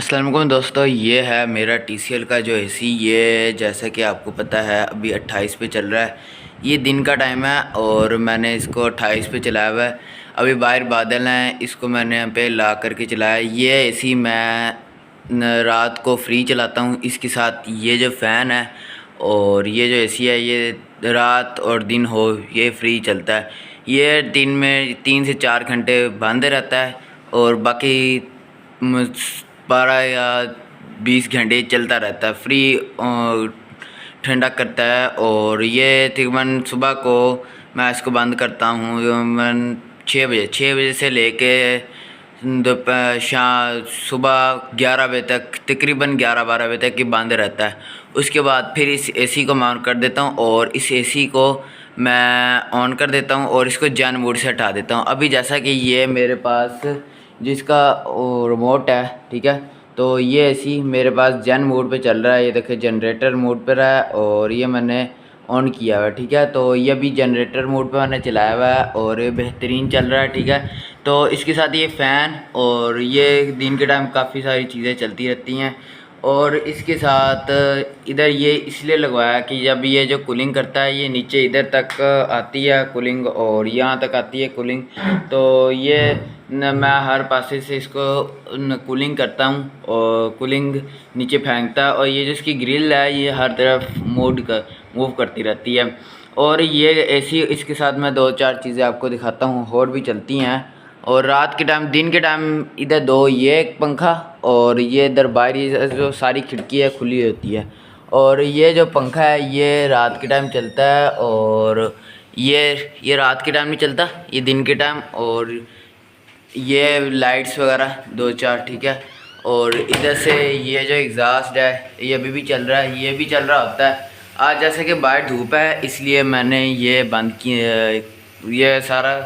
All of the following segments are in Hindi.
अस्सलाम वालेकुम दोस्तों, ये है मेरा TCL का जो एसी। ये जैसा कि आपको पता है अभी 28 पे चल रहा है। ये दिन का टाइम है और मैंने इसको 28 पे चलाया हुआ है। अभी बाहर बादल हैं, इसको मैंने यहाँ पे ला करके चलाया। ये एसी मैं रात को फ्री चलाता हूँ। इसके साथ ये जो फ़ैन है और ये जो एसी है ये रात और दिन हो ये फ्री चलता है। ये दिन में 3 से 4 घंटे बंद रहता है और बाकी 12 या 20 घंटे चलता रहता है। फ्री ठंडा करता है। और ये तकरीबन सुबह को मैं इसको बंद करता हूँ तकरीबन 6 बजे से लेके दोपहर सुबह 11 बजे तक, तकरीबन 11-12 बजे तक ये बंद रहता है। उसके बाद फिर इस एसी को मैं ऑन कर देता हूँ और इस एसी को मैं ऑन कर देता हूँ और इसको जन मोड से हटा देता हूँ। अभी जैसा कि ये मेरे पास जिसका रिमोट है, ठीक है, तो ये एसी मेरे पास जन मोड पे चल रहा है। ये देखिए जनरेटर मोड पर है और ये मैंने ऑन किया हुआ है, ठीक है। तो ये भी जनरेटर मोड पे मैंने चलाया हुआ है और ये बेहतरीन चल रहा है, ठीक है। तो इसके साथ ये फ़ैन और ये दिन के टाइम काफ़ी सारी चीज़ें चलती रहती हैं। और इसके साथ इधर ये इसलिए लगवाया कि जब ये जो कूलिंग करता है ये नीचे इधर तक आती है कूलिंग और यहाँ तक आती है कूलिंग। तो ये मैं हर पासे से इसको कूलिंग करता हूँ और कूलिंग नीचे फेंकता है। और ये जो इसकी ग्रिल है ये हर तरफ मूव करती रहती है। और ये एसी इसके साथ मैं 2-4 चीज़ें आपको दिखाता हूँ और भी चलती हैं। और रात के टाइम, दिन के टाइम इधर 2 ये एक पंखा और ये इधर बाहर जो सारी खिड़की है खुली होती है। और ये जो पंखा है ये रात के टाइम चलता है और ये रात के टाइम नहीं चलता, ये दिन के टाइम। और ये लाइट्स वगैरह 2-4, ठीक है। और इधर से ये जो एग्जॉस्ट है ये अभी भी चल रहा है, ये भी चल रहा होता है। आज जैसे कि बाहर धूप है इसलिए मैंने ये बंद किया, ये सारा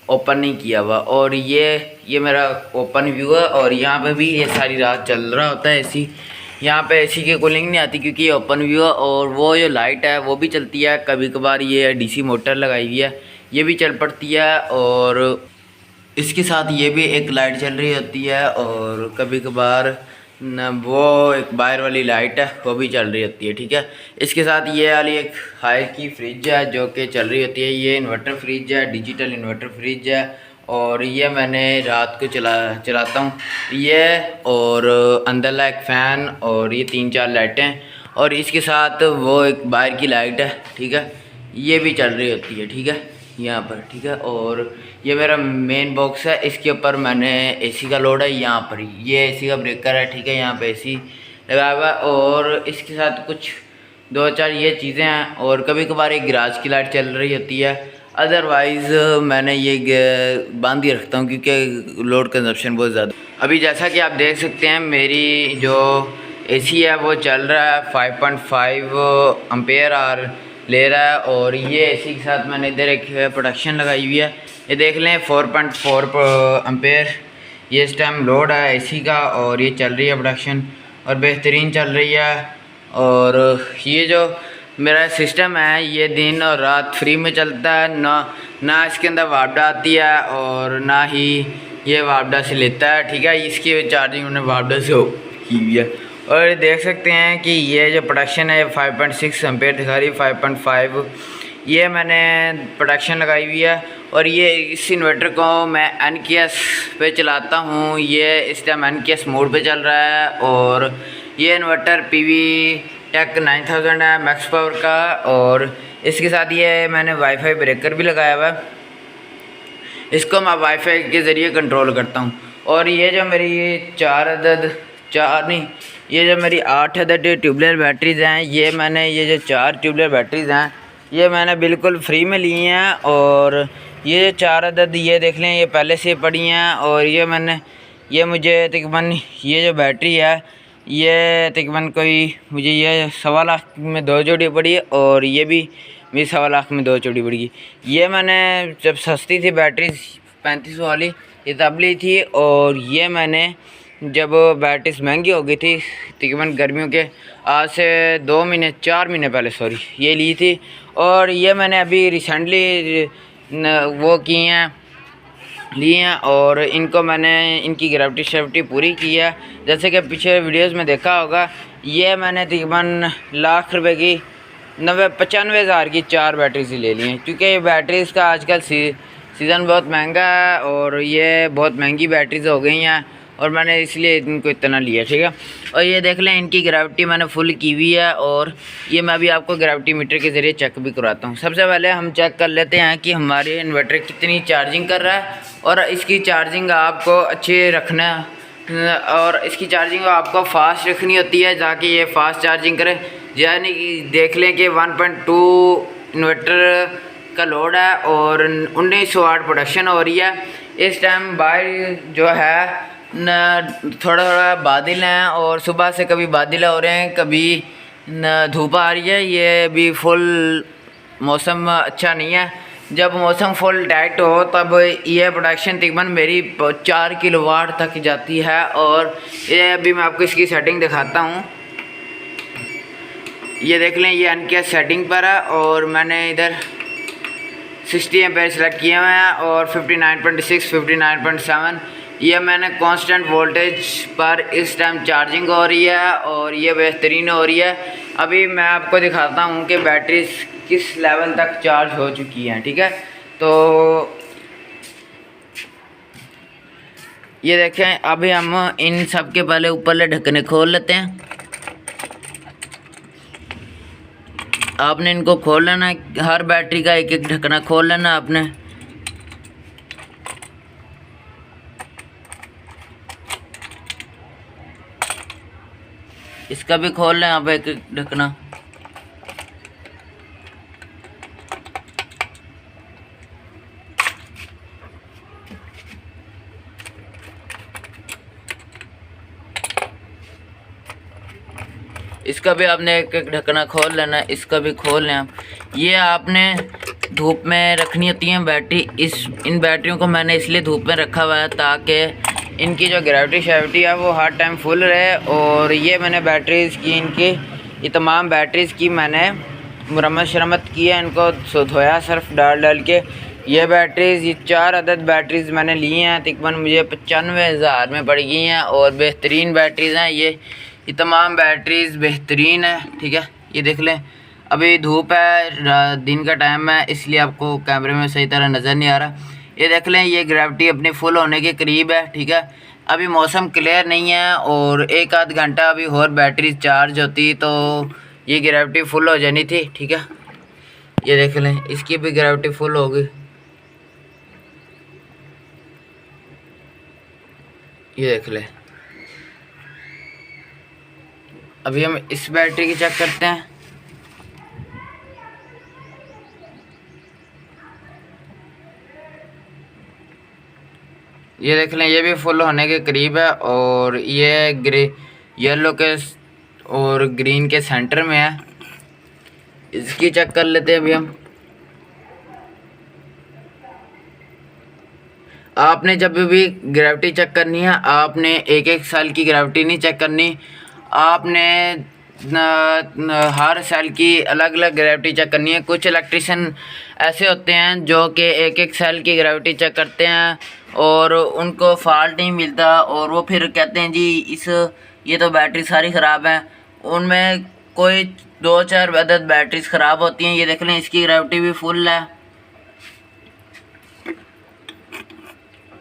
ओपन नहीं किया हुआ। और ये मेरा ओपन व्यू है और यहाँ पे भी ये सारी रात चल रहा होता है एसी। यहाँ पे एसी की कूलिंग नहीं आती क्योंकि ये ओपन व्यू है। और वो जो लाइट है वो भी चलती है, कभी कभार ये DC मोटर लगाई हुई है ये भी चल पड़ती है। और इसके साथ ये भी एक लाइट चल रही होती है और कभी कभार वो एक बाहर वाली लाइट है वो भी चल रही होती है, ठीक है। इसके साथ ये वाली एक हाई की फ्रिज है जो कि चल रही होती है। ये इन्वर्टर फ्रिज है, डिजिटल इन्वर्टर फ्रिज है। और ये मैंने रात को चलाता हूँ ये। और अंदर एक फ़ैन और ये 3-4 लाइटें और इसके साथ वो एक बाहर की लाइट है, ठीक है, ये भी चल रही होती है, ठीक है, यहाँ पर, ठीक है। और ये मेरा मेन बॉक्स है, इसके ऊपर मैंने एसी का लोड है। यहाँ पर ये एसी का ब्रेकर है, ठीक है, यहाँ पे एसी लगा हुआ है। और इसके साथ कुछ 2-4 ये चीज़ें हैं और कभी कभार एक गैराज की लाइट चल रही होती है। अदरवाइज़ मैंने ये बांध ही रखता हूँ क्योंकि लोड कंजप्शन बहुत ज़्यादा। अभी जैसा कि आप देख सकते हैं मेरी जो एसी है वो चल रहा है 5.5 एम्पेयर आवर ले रहा है। और ये एसी के साथ मैंने इधर एक प्रोडक्शन लगाई हुई है, ये देख लें 4.4 एम्पेयर ये इस टाइम लोड है एसी का। और ये चल रही है प्रोडक्शन और बेहतरीन चल रही है। और ये जो मेरा सिस्टम है ये दिन और रात फ्री में चलता है, ना इसके अंदर वापडा आती है और ना ही ये वापडा से लेता है, ठीक है। इसकी चार्जिंग उन्होंने वापडा से की हुई है। और देख सकते हैं कि ये जो प्रोडक्शन है 5.6 एम्पेयर दिखा रही है, 5.5 ये मैंने प्रोडक्शन लगाई हुई है। और ये इस इन्वर्टर को मैं NKS पे चलाता हूँ, ये इस टाइम NKS मोड पे चल रहा है। और ये इन्वर्टर PV टेक 9000 है मैक्स पावर का। और इसके साथ ये मैंने वाईफाई ब्रेकर भी लगाया हुआ है, इसको मैं वाईफाई के ज़रिए कंट्रोल करता हूँ। और ये जो मेरी ये जो मेरी 8 अदद ट्यूबलेर बैटरीज़ हैं, ये जो 4 ट्यूबलेर बैटरीज़ हैं ये मैंने बिल्कुल फ्री में ली हैं। और ये 4 अदद ये देख लें ये पहले से पड़ी हैं। और ये मुझे तकरीबन ये जो बैटरी है ये तकरीबन कोई मुझे ये 1.25 लाख में 2 जोड़ी पड़ी है। और ये भी मेरी 1.25 लाख में 2 जोड़ी पड़ी। ये मैंने जब सस्ती थी बैटरी 3500 वाली ये तब ली थी। और ये मैंने जब बैटरीज महंगी हो गई थी तकरीबन गर्मियों के आज से 4 महीने पहले ये ली थी। और ये मैंने अभी रिसेंटली वो की हैं लिए हैं और इनको मैंने इनकी ग्रेविटी शेविटी पूरी की है। जैसे कि पीछे वीडियोस में देखा होगा, ये मैंने तकरीबन लाख रुपए की 95,000 की 4 बैटरीज ले ली हैं, क्योंकि ये बैटरीज़ का आजकल सीज़न बहुत महंगा है और ये बहुत महंगी बैटरीज हो गई हैं और मैंने इसलिए इनको इतना लिया, ठीक है। और ये देख लें, इनकी ग्रेविटी मैंने फुल की हुई है और ये मैं अभी आपको ग्रेविटी मीटर के ज़रिए चेक भी करवाता हूँ। सबसे पहले हम चेक कर लेते हैं कि हमारे इन्वर्टर कितनी चार्जिंग कर रहा है और इसकी चार्जिंग आपको अच्छी रखना और इसकी चार्जिंग आपको फास्ट रखनी होती है ताकि ये फास्ट चार्जिंग करे। यानी कि देख लें कि 1.2 इन्वर्टर का लोड है और 1900 वाट प्रोडक्शन हो रही है। इस टाइम बाहर जो है न थोड़ा थोड़ा बादल हैं और सुबह से कभी बादल हो रहे हैं, कभी न धूप आ रही है। ये भी फुल मौसम अच्छा नहीं है। जब मौसम फुल टाइट हो तब ये प्रोडक्शन तकरीबन मेरी 4 किलोवाट तक जाती है। और ये अभी मैं आपको इसकी सेटिंग दिखाता हूँ। ये देख लें, ये इनके सेटिंग पर है और मैंने इधर 60 एम्पेयर सेलेक्ट किए हुए हैं और 59.6 59.7 ये मैंने कांस्टेंट वोल्टेज पर इस टाइम चार्जिंग हो रही है और ये बेहतरीन हो रही है। अभी मैं आपको दिखाता हूँ कि बैटरी किस लेवल तक चार्ज हो चुकी हैं, ठीक है। तो ये देखें, अभी हम इन सब के पहले ऊपर ढक्कने खोल लेते हैं। आपने इनको खोल लेना है, हर बैटरी का एक एक ढक्कना खोल लेना आपने। इसका भी खोल लें आप एक एक ढक्कना। इसका भी आपने एक एक ढक्कना खोल लेना, इसका भी खोल लें आप। ये आपने धूप में रखनी होती हैं बैटरी। इन बैटरियों को मैंने इसलिए धूप में रखा हुआ है ताकि इनकी जो ग्रेविटी शेविटी है वो हर टाइम फुल रहे। और ये मैंने बैटरीज़ की, इनकी ये तमाम बैटरीज़ की मैंने मरम्मत की है, इनको धोया सर्फ डाल के। ये बैटरीज़, ये 4 अदद बैटरीज़ मैंने ली हैं, तकरीबन मुझे 95,000 में पड़ गई हैं और बेहतरीन बैटरीज़ हैं। ये तमाम बैटरीज़ बेहतरीन है, ठीक है। ये देख लें, अभी धूप है, दिन का टाइम है, इसलिए आपको कैमरे में सही तरह नज़र नहीं आ रहा। ये देख लें, ये ग्रेविटी अपनी फुल होने के करीब है, ठीक है। अभी मौसम क्लियर नहीं है और 1 आध घंटा अभी और बैटरी चार्ज होती तो ये ग्रेविटी फुल हो जानी थी, ठीक है। ये देख लें, इसकी भी ग्रेविटी फुल हो गई। ये देख लें, अभी हम इस बैटरी की चेक करते हैं। ये देख लें, ये भी फुल होने के करीब है और ये येलो के और ग्रीन के सेंटर में है। इसकी चेक कर लेते हैं अभी हम। आपने जब भी ग्रेविटी चेक करनी है, आपने एक एक सेल की ग्रेविटी नहीं चेक करनी, आपने हर सेल की अलग अलग ग्रेविटी चेक करनी है। कुछ इलेक्ट्रिशियन ऐसे होते हैं जो कि एक एक सेल की ग्रेविटी चेक करते हैं और उनको फॉल्ट नहीं मिलता और वो फिर कहते हैं जी ये तो बैटरी सारी ख़राब है। उनमें कोई 2-4 अदद बैटरीज ख़राब होती हैं। ये देख लें, इसकी ग्रेविटी भी फुल है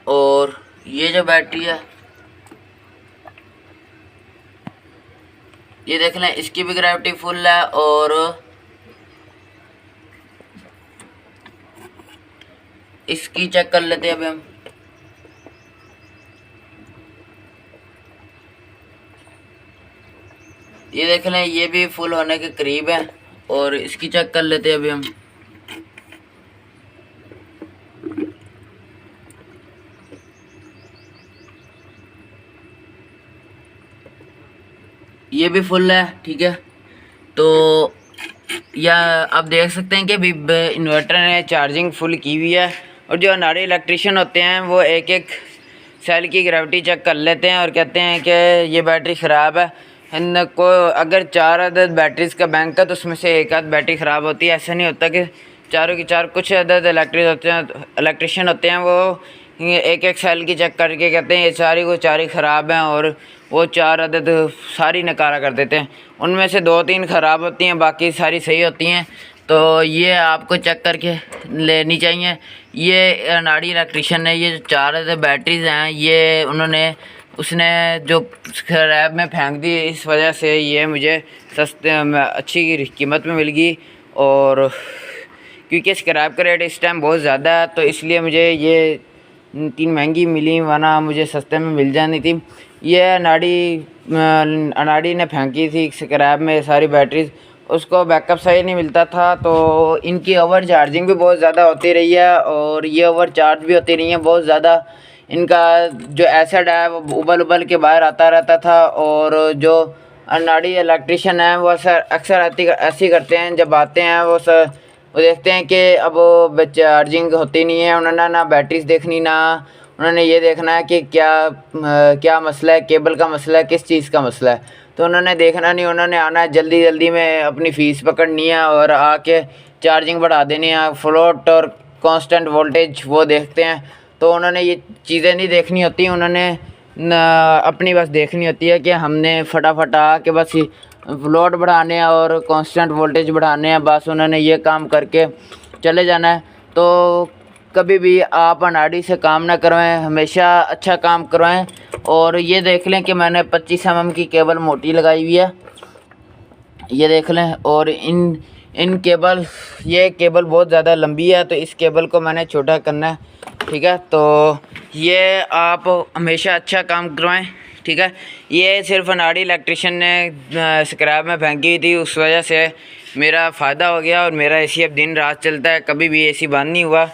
और ये जो बैटरी है, ये देख लें, इसकी भी ग्रेविटी फुल है और इसकी चेक कर लेते हैं अभी हम। ये देख लें, ये भी फुल होने के करीब है और इसकी चेक कर लेते हैं अभी हम। ये भी फुल है, ठीक है। तो या आप देख सकते हैं कि अभी इन्वर्टर ने चार्जिंग फुल की हुई है और जो हमारे इलेक्ट्रिशियन होते हैं वो एक एक सेल की ग्रेविटी चेक कर लेते हैं और कहते हैं कि ये बैटरी ख़राब है। इनको अगर 4 अदद बैटरीज का बैंक है तो उसमें से 1 आध बैटरी ख़राब होती है। ऐसा नहीं होता कि चारों की चार, कुछ अदद इलेक्ट्रिशियन होते हैं वो ये एक एक सेल की चेक करके कहते हैं ये सारी को चारी ख़राब हैं, और वो 4 अदद सारी नकारा कर देते हैं। उनमें से 2-3 ख़राब होती हैं, बाकी सारी सही होती हैं। तो ये आपको चेक करके लेनी चाहिए। ये अनाड़ी इलेक्ट्रिशियन ने ये जो 4 अदद बैटरीज़ हैं ये उसने जो स्क्रैप में फेंक दी, इस वजह से ये मुझे सस्ते अच्छी कीमत में मिल गई। और क्योंकि स्क्रैप का रेट इस टाइम बहुत ज़्यादा है, तो इसलिए मुझे ये 3 महंगी मिली, वरना मुझे सस्ते में मिल जानी थी। ये अनाड़ी ने फेंकी थी स्क्रैप में सारी बैटरीज, उसको बैकअप सही नहीं मिलता था, तो इनकी ओवर चार्जिंग भी बहुत ज़्यादा होती रही है, और ये ओवर चार्ज भी होती रही है बहुत ज़्यादा। इनका जो एसिड है वो उबल उबल के बाहर आता रहता था। और जो अनाड़ी इलेक्ट्रिशियन है वो अक्सर ऐसी करते हैं, जब आते हैं वो देखते हैं कि अब चार्जिंग होती नहीं है। उन्होंने ना बैटरीज देखनी, ना उन्होंने ये देखना है कि क्या मसला है, केबल का मसला है, किस चीज़ का मसला है। तो उन्होंने देखना नहीं, उन्होंने आना है जल्दी जल्दी में अपनी फ़ीस पकड़नी है और आके चार्जिंग बढ़ा देनी है। फ्लोट और कांस्टेंट वोल्टेज वो देखते हैं, तो उन्होंने ये चीज़ें नहीं देखनी होती। उन्होंने अपनी बस देखनी होती है कि हमने फटाफट आके बस फ्लोट बढ़ाने हैं और कांस्टेंट वोल्टेज बढ़ाने हैं, बस उन्होंने ये काम करके चले जाना है। तो कभी भी आप अनाड़ी से काम ना करवाएं, हमेशा अच्छा काम करवाएं। और ये देख लें कि मैंने 25 mm की केबल मोटी लगाई हुई है, ये देख लें। और इन ये केबल बहुत ज़्यादा लंबी है, तो इस केबल को मैंने छोटा करना है, ठीक है। तो ये आप हमेशा अच्छा काम करवाएं, ठीक है। ये सिर्फ अनाड़ी इलेक्ट्रिशियन ने स्क्रैप में फेंकी हुई थी, उस वजह से मेरा फ़ायदा हो गया और मेरा एसी अब दिन रात चलता है, कभी भी एसी बंद नहीं हुआ।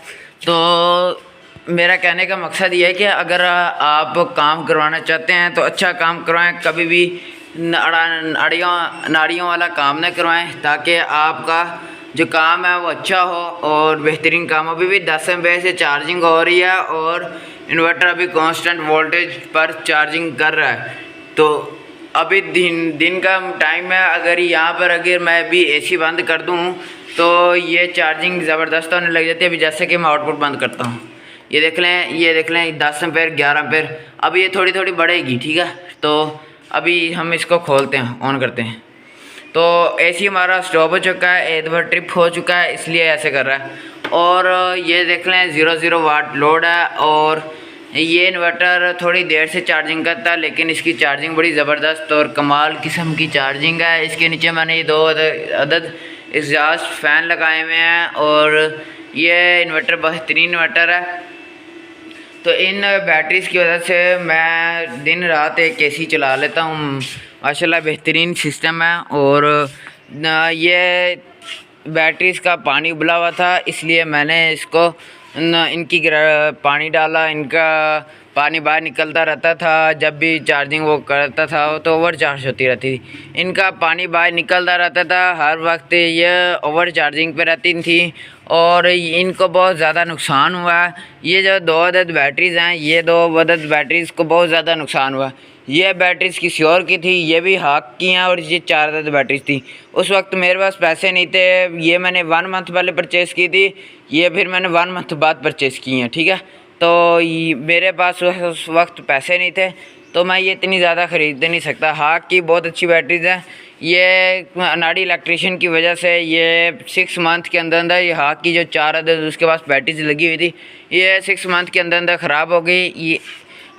तो मेरा कहने का मकसद ये है कि अगर आप काम करवाना चाहते हैं तो अच्छा काम करवाएं, कभी भी नाड़ियों वाला काम न करवाएं, ताकि आपका जो काम है वो अच्छा हो और बेहतरीन काम हो। अभी भी 10 एम्पीयर से चार्जिंग हो रही है और इन्वर्टर अभी कांस्टेंट वोल्टेज पर चार्जिंग कर रहा है। तो अभी दिन का टाइम है, अगर मैं भी एसी बंद कर दूं तो ये चार्जिंग ज़बरदस्त होने लग जाती है। अभी जैसे कि मैं आउटपुट बंद करता हूँ, ये देख लें 10 एम्पीयर 11 एम्पीयर, अब ये थोड़ी थोड़ी बढ़ेगी, ठीक है। तो अभी हम इसको खोलते हैं, ऑन करते हैं। तो एसी हमारा स्टॉप हो चुका है, एक बार ट्रिप हो चुका है, इसलिए ऐसे कर रहा है। और ये देख लें 0 वाट लोड है, और ये इन्वर्टर थोड़ी देर से चार्जिंग करता है, लेकिन इसकी चार्जिंग बड़ी ज़बरदस्त और कमाल किस्म की चार्जिंग है। इसके नीचे मैंने ये 2 अदद एग्जॉस्ट फ़ैन लगाए हुए हैं, और ये इन्वर्टर बेहतरीन इन्वर्टर है। तो इन बैटरीज़ की वजह से मैं दिन रात एक एसी चला लेता हूँ, माशाल्लाह बेहतरीन सिस्टम है। और ये बैटरीज़ का पानी उबला हुआ था, इसलिए मैंने इसको इनकी पानी डाला, इनका पानी बाहर निकलता रहता था। जब भी चार्जिंग वो करता था तो ओवर चार्ज होती रहती थी, इनका पानी बाहर निकलता रहता था, हर वक्त ये ओवर चार्जिंग पे रहती थी और इनको बहुत ज़्यादा नुकसान हुआ। ये जो 2 अदद बैटरीज़ हैं, ये 2 अदद बैटरीज़ को बहुत ज़्यादा नुकसान हुआ। ये बैटरीज़ किसी और की थी, ये भी हाक की हैं, और ये 4 अदद बैटरीज़ थी। उस वक्त मेरे पास पैसे नहीं थे, ये मैंने 1 मंथ पहले परचेज़ की थी, ये फिर मैंने 1 मंथ बाद परचेज़ की हैं, ठीक है। तो मेरे पास उस वक्त पैसे नहीं थे, तो मैं ये इतनी ज़्यादा ख़रीद नहीं सकता। हाक की बहुत अच्छी बैटरीज़ हैं। ये अनाड़ी इलेक्ट्रिशियन की वजह से ये 6 मंथ के अंदर ये हाक की जो 4 अदद उसके पास बैटरीज लगी हुई थी, ये 6 मंथ के अंदर ख़राब हो गई। ये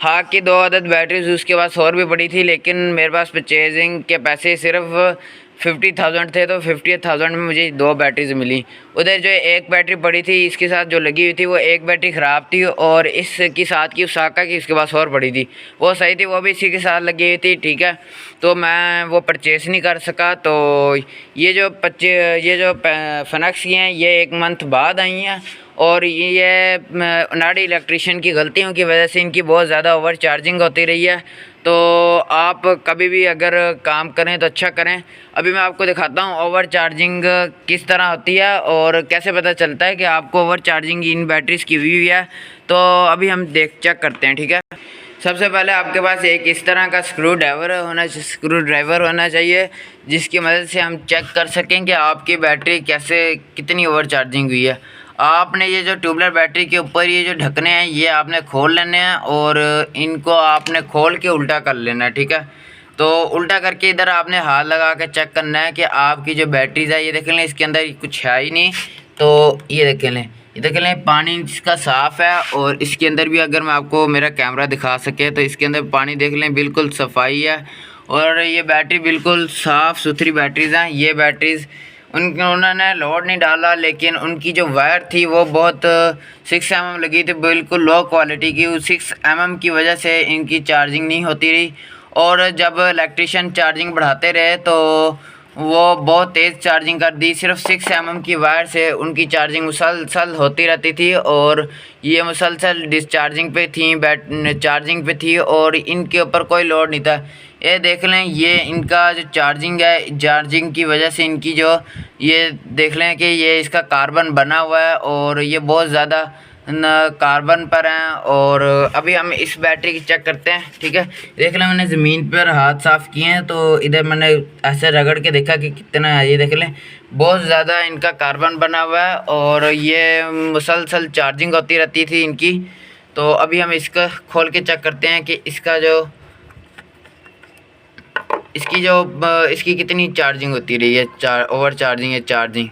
हाक की 2 अदद बैटरीज उसके पास और भी पड़ी थी, लेकिन मेरे पास परचेजिंग के पैसे सिर्फ 50,000 थे, तो 50,000 में मुझे 2 बैटरीज मिली। उधर जो एक बैटरी पड़ी थी इसके साथ जो लगी हुई थी, वो एक बैटरी ख़राब थी, और इसकी साथ की उसाका की इसके पास और पड़ी थी, वो सही थी, वो भी इसी के साथ लगी हुई थी, ठीक है। तो मैं वो परचेज़ नहीं कर सका। तो ये जो फनक्स की हैं ये 1 मंथ बाद आई हैं, और ये अनाड़ी इलेक्ट्रिशियन की गलतियों की वजह से इनकी बहुत ज़्यादा ओवर चार्जिंग होती रही है। तो आप कभी भी अगर काम करें तो अच्छा करें। अभी मैं आपको दिखाता हूँ ओवर चार्जिंग किस तरह होती है और कैसे पता चलता है कि आपको ओवर चार्जिंग इन बैटरीज़ की हुई है। तो अभी हम चेक करते हैं, ठीक है। सबसे पहले आपके पास एक इस तरह का स्क्रू ड्राइवर होना चाहिए, जिसकी मदद से हम चेक कर सकें कि आपकी बैटरी कितनी ओवर चार्जिंग हुई है। आपने ये जो ट्यूबलर बैटरी के ऊपर ये जो ढकने हैं ये आपने खोल लेने हैं और इनको आपने खोल के उल्टा कर लेना है, ठीक है। तो उल्टा करके इधर आपने हाथ लगा के चेक करना है कि आपकी जो बैटरीज है ये देख लें इसके अंदर कुछ है ही नहीं। तो ये देख लें, ये देख लें पानी इसका साफ़ है और इसके अंदर भी अगर मैं आपको मेरा कैमरा दिखा सके तो इसके अंदर पानी देख लें बिल्कुल सफाई है और ये बैटरी बिल्कुल साफ़ सुथरी बैटरीज़ हैं। ये बैटरीज़ उन्होंने लोड नहीं डाला, लेकिन उनकी जो वायर थी वो बहुत 6 mm लगी थी, बिल्कुल लो क्वालिटी की। 6 mm की वजह से इनकी चार्जिंग नहीं होती रही और जब इलेक्ट्रिशियन चार्जिंग बढ़ाते रहे तो वो बहुत तेज़ चार्जिंग कर दी। सिर्फ 6 mm की वायर से उनकी चार्जिंग मुसलसल होती रहती थी और ये मुसलसल डिस्चार्जिंग पे थी, चार्जिंग पे थी और इनके ऊपर कोई लोड नहीं था। ये देख लें, ये इनका जो चार्जिंग है, चार्जिंग की वजह से इनकी जो ये देख लें कि ये इसका कार्बन बना हुआ है और ये बहुत ज़्यादा कार्बन पर हैं। और अभी हम इस बैटरी की चेक करते हैं, ठीक है। देख लें मैंने ज़मीन पर हाथ साफ़ किए हैं तो इधर मैंने ऐसे रगड़ के देखा कि कितना है। ये देख लें बहुत ज़्यादा इनका कार्बन बना हुआ है और ये मुसलसल चार्जिंग होती रहती थी इनकी। तो अभी हम इसका खोल के चेक करते हैं कि इसकी कितनी चार्जिंग होती रही है, ओवर चार्जिंग है चार्जिंग।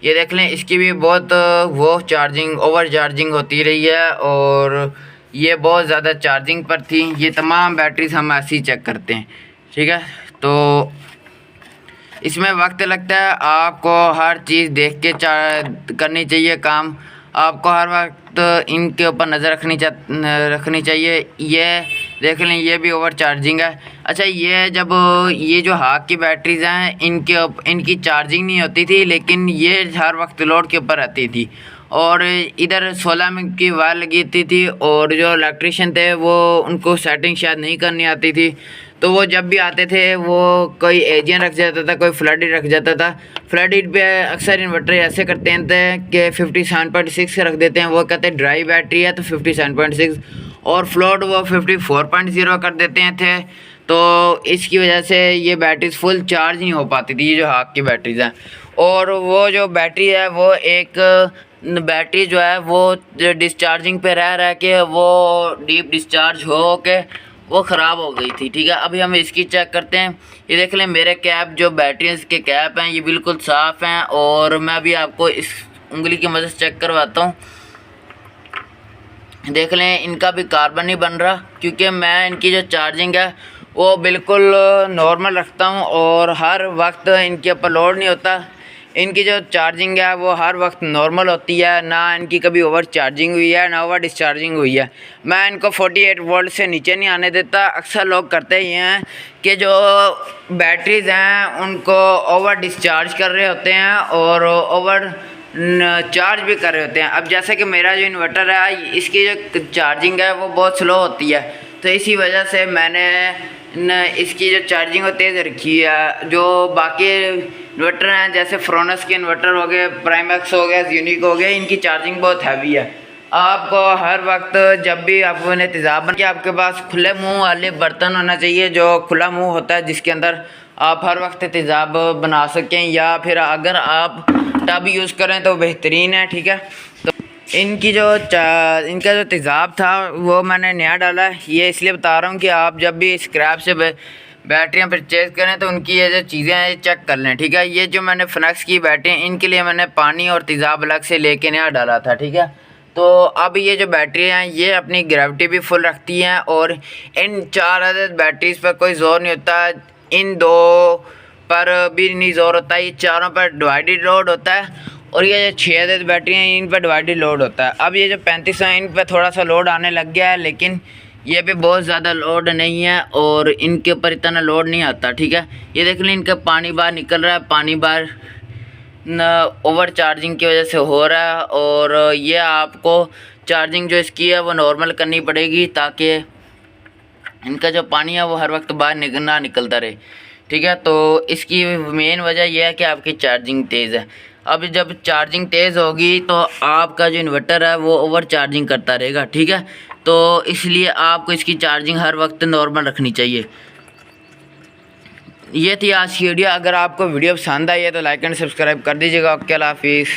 ये देख लें इसकी भी बहुत वो चार्जिंग ओवर चार्जिंग होती रही है और ये बहुत ज़्यादा चार्जिंग पर थी। ये तमाम बैटरीज हम ऐसे ही चेक करते हैं, ठीक है। तो इसमें वक्त लगता है, आपको हर चीज़ देख के करनी चाहिए काम। आपको हर वक्त इनके ऊपर नज़र रखनी चाहिए। ये देख लें ये भी ओवर चार्जिंग है। अच्छा, ये जब ये जो हाथ की बैटरीज़ हैं इनकी चार्जिंग नहीं होती थी, लेकिन ये हर वक्त लोड के ऊपर रहती थी और इधर 16 mm की वायर लगी थी और जो इलेक्ट्रिशियन थे वो उनको सेटिंग शायद नहीं करनी आती थी। तो वो जब भी आते थे वो कोई एजियन रख जाता था, कोई फ्लड रख जाता था। फ्लड पे अक्सर इन्वर्टर ऐसे करते हैं कि 57.6 रख देते हैं, वो कहते हैं ड्राई बैटरी है तो 57.6 और फ्लोट वो 54.0 कर देते थे। तो इसकी वजह से ये बैटरीज फुल चार्ज नहीं हो पाती थी, ये जो हाथ की बैटरीज हैं। और वो जो बैटरी है वो एक बैटरी जो है वो डिस्चार्जिंग पे रह के वो डीप डिस्चार्ज हो के वो ख़राब हो गई थी, ठीक है। अभी हम इसकी चेक करते हैं। ये देख लें मेरे कैप जो बैटरीज के कैप हैं ये बिल्कुल साफ़ हैं और मैं अभी आपको इस उंगली की मदद से चेक करवाता हूँ। देख लें इनका भी कार्बन नहीं बन रहा, क्योंकि मैं इनकी जो चार्जिंग है वो बिल्कुल नॉर्मल रखता हूँ और हर वक्त इनके ऊपर लोड नहीं होता। इनकी जो चार्जिंग है वो हर वक्त नॉर्मल होती है, ना इनकी कभी ओवर चार्जिंग हुई है ना ओवर डिस्चार्जिंग हुई है। मैं इनको 48 वोल्ट से नीचे नहीं आने देता। अक्सर लोग करते ही हैं कि जो बैटरीज़ हैं उनको ओवर डिस्चार्ज कर रहे होते हैं और ओवर चार्ज भी कर रहे होते हैं। अब जैसे कि मेरा जो इन्वर्टर है इसकी जो चार्जिंग है वो बहुत स्लो होती है, तो इसी वजह से मैंने इसकी जो चार्जिंग वो तेज़ रखी है। जो बाकी इन्वर्टर हैं जैसे फ्रोनस के इन्वर्टर हो गए, प्राइमैक्स हो गया, यूनिक हो गया, इनकी चार्जिंग बहुत हैवी है। आपको हर वक्त जब भी आपको तेज़ाब बन के आपके पास खुले मुंह वाले बर्तन होना चाहिए, जो खुला मुंह होता है जिसके अंदर आप हर वक्त तेज़ाब बना सकें, या फिर अगर आप टब यूज़ करें तो बेहतरीन है, ठीक है। तो इनका जो तेज़ाब था वो मैंने नया डाला है। ये इसलिए बता रहा हूँ कि आप जब भी स्क्रैप से बैटरियाँ परचेज़ करें तो उनकी ये जो चीज़ें हैं ये चेक कर लें, ठीक है। ये जो मैंने फिनक्स की बैटरी इनके लिए मैंने पानी और तेज़ाब अलग से लेके नया डाला था, ठीक है। तो अब ये जो बैटरी हैं ये अपनी ग्रेविटी भी फुल रखती हैं और इन 4 अदद बैटरीज़ पर कोई ज़ोर नहीं होता, इन 2 पर भी नहीं ज़ोर होता, ये चारों पर डिवाइडेड लोड होता है। और ये जो 6 अदद बैटरी हैं इन पर डिवाइडेड लोड होता है। अब ये जो 35 हैं इन पर थोड़ा सा लोड आने लग गया है, लेकिन ये भी बहुत ज़्यादा लोड नहीं है और इनके ऊपर इतना लोड नहीं आता, ठीक है। ये देख लें इनका पानी बाहर निकल रहा है, पानी बाहर ओवर चार्जिंग की वजह से हो रहा है। और ये आपको चार्जिंग जो इसकी है वो नॉर्मल करनी पड़ेगी ताकि इनका जो पानी है वो हर वक्त बाहर ना निकलता रहे, ठीक है। तो इसकी मेन वजह यह है कि आपकी चार्जिंग तेज़ है। अब जब चार्जिंग तेज़ होगी तो आपका जो इन्वर्टर है वो ओवर चार्जिंग करता रहेगा, ठीक है। तो इसलिए आपको इसकी चार्जिंग हर वक्त नॉर्मल रखनी चाहिए। ये थी आज की वीडियो। अगर आपको वीडियो पसंद आई है तो लाइक एंड सब्सक्राइब कर दीजिएगा। ओके, अल्लाह हाफिज़।